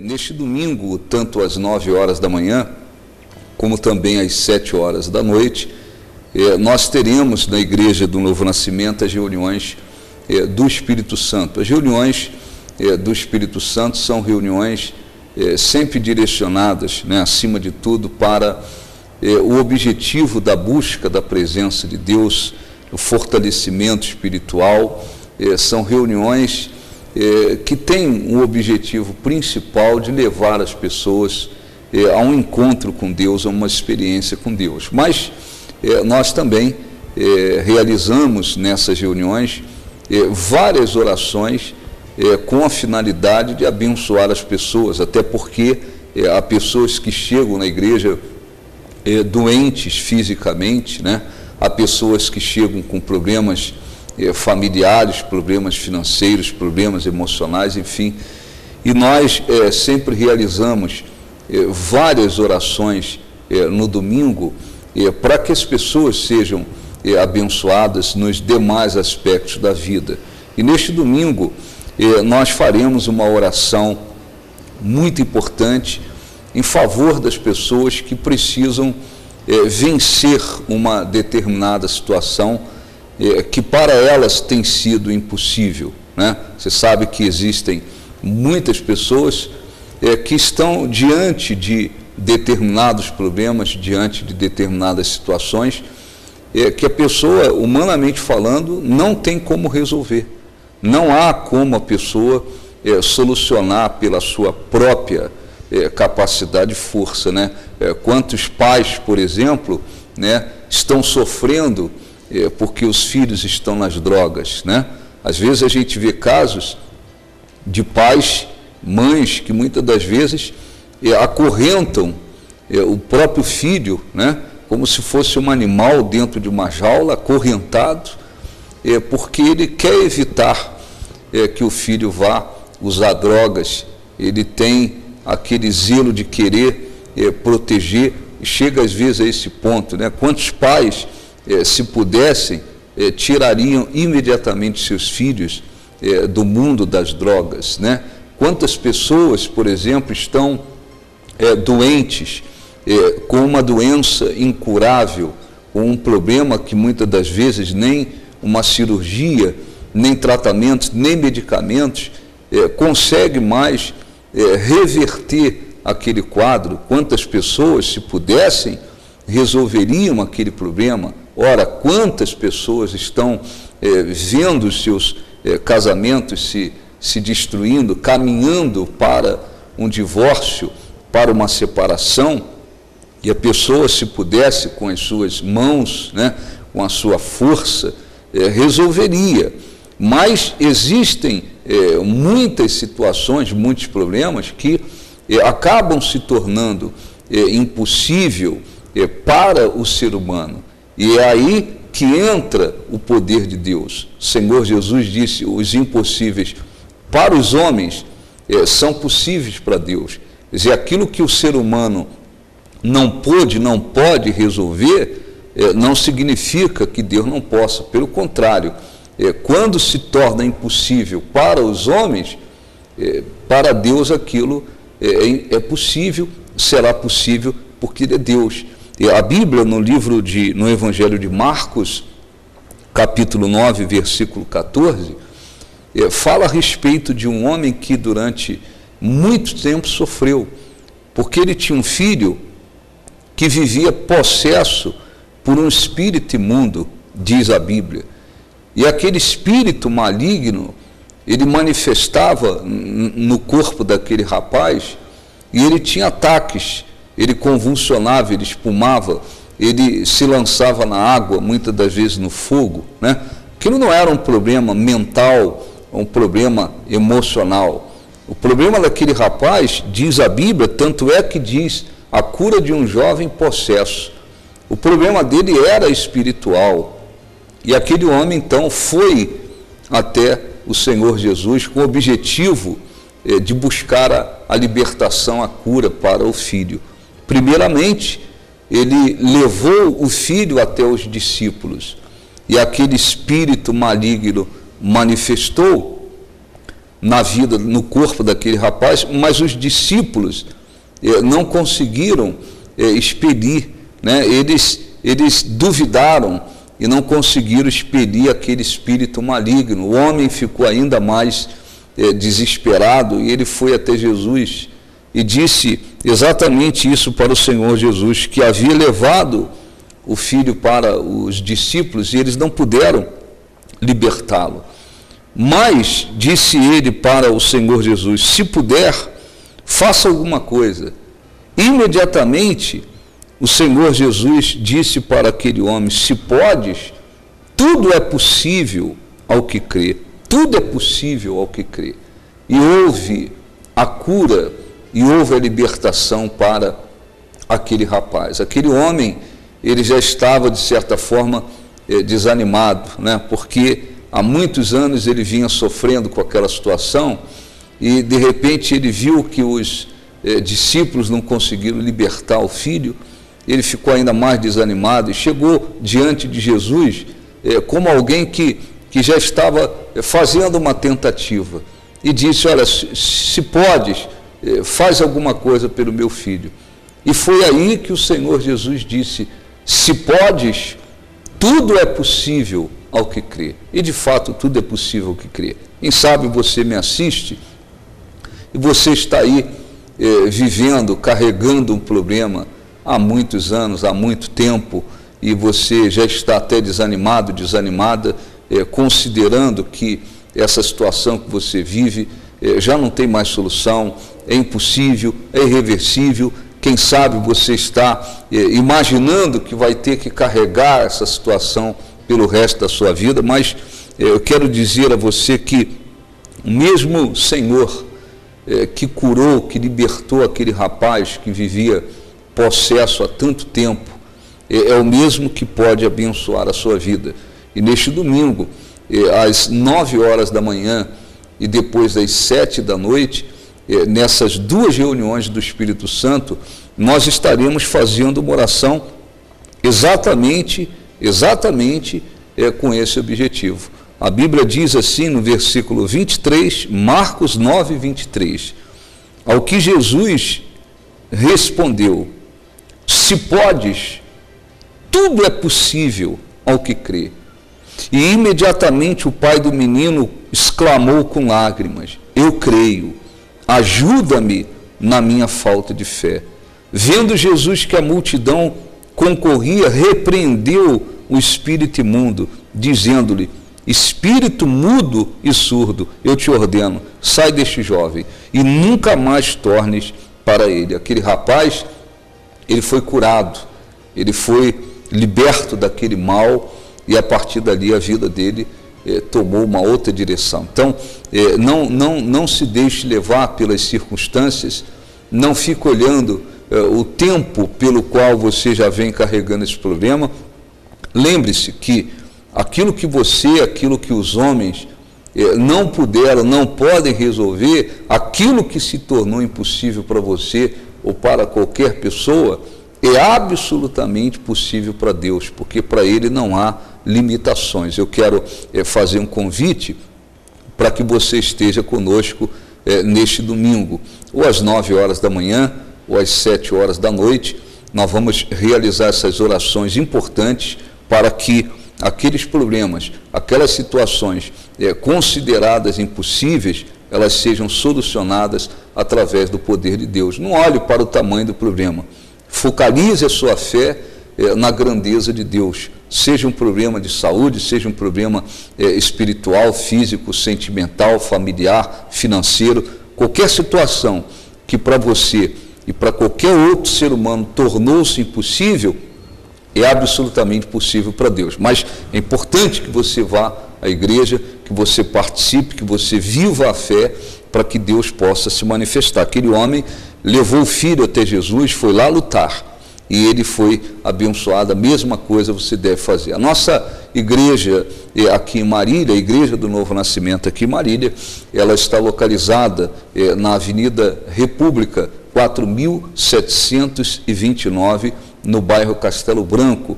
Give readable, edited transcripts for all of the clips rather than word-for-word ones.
Neste domingo, tanto às 9 horas da manhã, como também às 7 horas da noite, nós teremos na Igreja do Novo Nascimento as reuniões do Espírito Santo. As reuniões do Espírito Santo são reuniões sempre direcionadas, acima de tudo, para o objetivo da busca da presença de Deus, o fortalecimento espiritual. São reuniões que têm o objetivo principal de levar as pessoas a um encontro com Deus, a uma experiência com Deus. Mas nós também realizamos nessas reuniões várias orações com a finalidade de abençoar as pessoas, até porque há pessoas que chegam na igreja doentes fisicamente, há pessoas que chegam com problemas familiares, problemas financeiros, problemas emocionais, enfim. E nós sempre realizamos várias orações no domingo para que as pessoas sejam abençoadas nos demais aspectos da vida. E neste domingo nós faremos uma oração muito importante em favor das pessoas que precisam vencer uma determinada situação que para elas tem sido impossível. Você sabe que existem muitas pessoas que estão diante de determinados problemas, diante de determinadas situações, que a pessoa, humanamente falando, não tem como resolver. Não há como a pessoa solucionar pela sua própria capacidade e força. Quantos pais, por exemplo, estão sofrendo porque os filhos estão nas drogas. Às vezes a gente vê casos de pais, mães, que muitas das vezes acorrentam o próprio filho, como se fosse um animal dentro de uma jaula, acorrentado, porque ele quer evitar que o filho vá usar drogas. Ele tem aquele zelo de querer proteger, e chega às vezes a esse ponto. Quantos pais, se pudessem, tirariam imediatamente seus filhos do mundo das drogas? Quantas pessoas, por exemplo, estão doentes, com uma doença incurável, com um problema que muitas das vezes nem uma cirurgia, nem tratamentos, nem medicamentos consegue mais reverter aquele quadro? Quantas pessoas, se pudessem, resolveriam aquele problema? Ora, quantas pessoas estão vendo os seus casamentos se destruindo, caminhando para um divórcio, para uma separação, e a pessoa, se pudesse, com as suas mãos, com a sua força, resolveria. Mas existem muitas situações, muitos problemas que acabam se tornando impossível para o ser humano. E é aí que entra o poder de Deus. O Senhor Jesus disse: os impossíveis para os homens são possíveis para Deus. Quer dizer, aquilo que o ser humano não pode resolver, não significa que Deus não possa. Pelo contrário, quando se torna impossível para os homens, para Deus aquilo é possível, será possível, porque Ele é Deus. E a Bíblia, no Evangelho de Marcos, capítulo 9, versículo 14, fala a respeito de um homem que durante muito tempo sofreu, porque ele tinha um filho que vivia possesso por um espírito imundo, diz a Bíblia. E aquele espírito maligno, ele manifestava no corpo daquele rapaz, e ele tinha ataques, ele convulsionava, ele espumava, ele se lançava na água, muitas das vezes no fogo. Aquilo não era um problema mental, um problema emocional. O problema daquele rapaz, diz a Bíblia, tanto é que diz a cura de um jovem possesso. O problema dele era espiritual. E aquele homem, então, foi até o Senhor Jesus com o objetivo de buscar a libertação, a cura para o filho. Primeiramente, ele levou o filho até os discípulos, e aquele espírito maligno manifestou, na vida, no corpo daquele rapaz, mas os discípulos não conseguiram expelir, né? Eles duvidaram e não conseguiram expelir aquele espírito maligno. O homem ficou ainda mais desesperado e ele foi até Jesus e disse exatamente isso para o Senhor Jesus, que havia levado o filho para os discípulos e eles não puderam libertá-lo. Mas disse ele para o Senhor Jesus: se puder, faça alguma coisa. Imediatamente o Senhor Jesus disse para aquele homem: se podes, tudo é possível ao que crê. Tudo é possível ao que crê. E houve a cura e houve a libertação para aquele rapaz. Aquele homem, ele já estava, de certa forma, desanimado, né? Porque há muitos anos ele vinha sofrendo com aquela situação e, de repente, ele viu que os discípulos não conseguiram libertar o filho. Ele ficou ainda mais desanimado e chegou diante de Jesus como alguém que já estava fazendo uma tentativa e disse: olha, se podes, faz alguma coisa pelo meu filho. E foi aí que o Senhor Jesus disse: se podes, tudo é possível ao que crê. E de fato tudo é possível ao que crê. Quem sabe você me assiste e você está aí vivendo, carregando um problema há muitos anos, há muito tempo, e você já está até desanimado, desanimada, considerando que essa situação que você vive já não tem mais solução, é impossível, é irreversível. Quem sabe você está imaginando que vai ter que carregar essa situação pelo resto da sua vida, mas eu quero dizer a você que o mesmo Senhor que curou, que libertou aquele rapaz que vivia possesso há tanto tempo, é o mesmo que pode abençoar a sua vida. E neste domingo, às 9 horas da manhã e depois às 7 da noite, nessas duas reuniões do Espírito Santo, nós estaremos fazendo uma oração exatamente com esse objetivo. A Bíblia diz assim no versículo 23, Marcos 9, 23, ao que Jesus respondeu: se podes, tudo é possível ao que crê. E imediatamente o pai do menino exclamou com lágrimas: eu creio, ajuda-me na minha falta de fé. Vendo Jesus que a multidão concorria, repreendeu o espírito imundo, dizendo-lhe: espírito mudo e surdo, eu te ordeno, sai deste jovem e nunca mais tornes para ele. Aquele rapaz, ele foi curado, ele foi liberto daquele mal e a partir dali a vida dele tomou uma outra direção. Então, não se deixe levar pelas circunstâncias, não fique olhando o tempo pelo qual você já vem carregando esse problema. Lembre-se que aquilo que os homens não puderam, não podem resolver, aquilo que se tornou impossível para você ou para qualquer pessoa, é absolutamente possível para Deus, porque para Ele não há limitações. Eu quero fazer um convite para que você esteja conosco neste domingo, ou às 9 horas da manhã, ou às 7 horas da noite. Nós vamos realizar essas orações importantes para que aqueles problemas, aquelas situações consideradas impossíveis, elas sejam solucionadas através do poder de Deus. Não olhe para o tamanho do problema, focalize a sua fé na grandeza de Deus. Seja um problema de saúde, seja um problema espiritual, físico, sentimental, familiar, financeiro, qualquer situação que para você e para qualquer outro ser humano tornou-se impossível, é absolutamente possível para Deus. Mas é importante que você vá à igreja, que você participe, que você viva a fé para que Deus possa se manifestar. Aquele homem levou o filho até Jesus, foi lá lutar e ele foi abençoado. A mesma coisa você deve fazer. A nossa igreja aqui em Marília, a Igreja do Novo Nascimento aqui em Marília, ela está localizada na Avenida República 4729, no bairro Castelo Branco,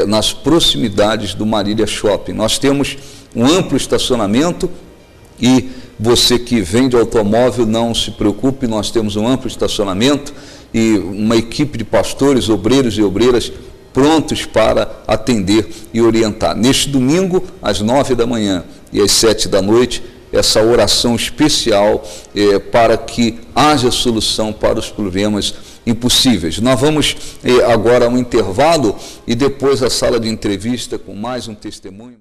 nas proximidades do Marília Shopping. Nós temos um amplo estacionamento e Você que vende automóvel, não se preocupe, nós temos um amplo estacionamento e uma equipe de pastores, obreiros e obreiras prontos para atender e orientar. Neste domingo, às 9 da manhã e às 7 da noite, essa oração especial para que haja solução para os problemas impossíveis. Nós vamos agora a um intervalo e depois a sala de entrevista com mais um testemunho.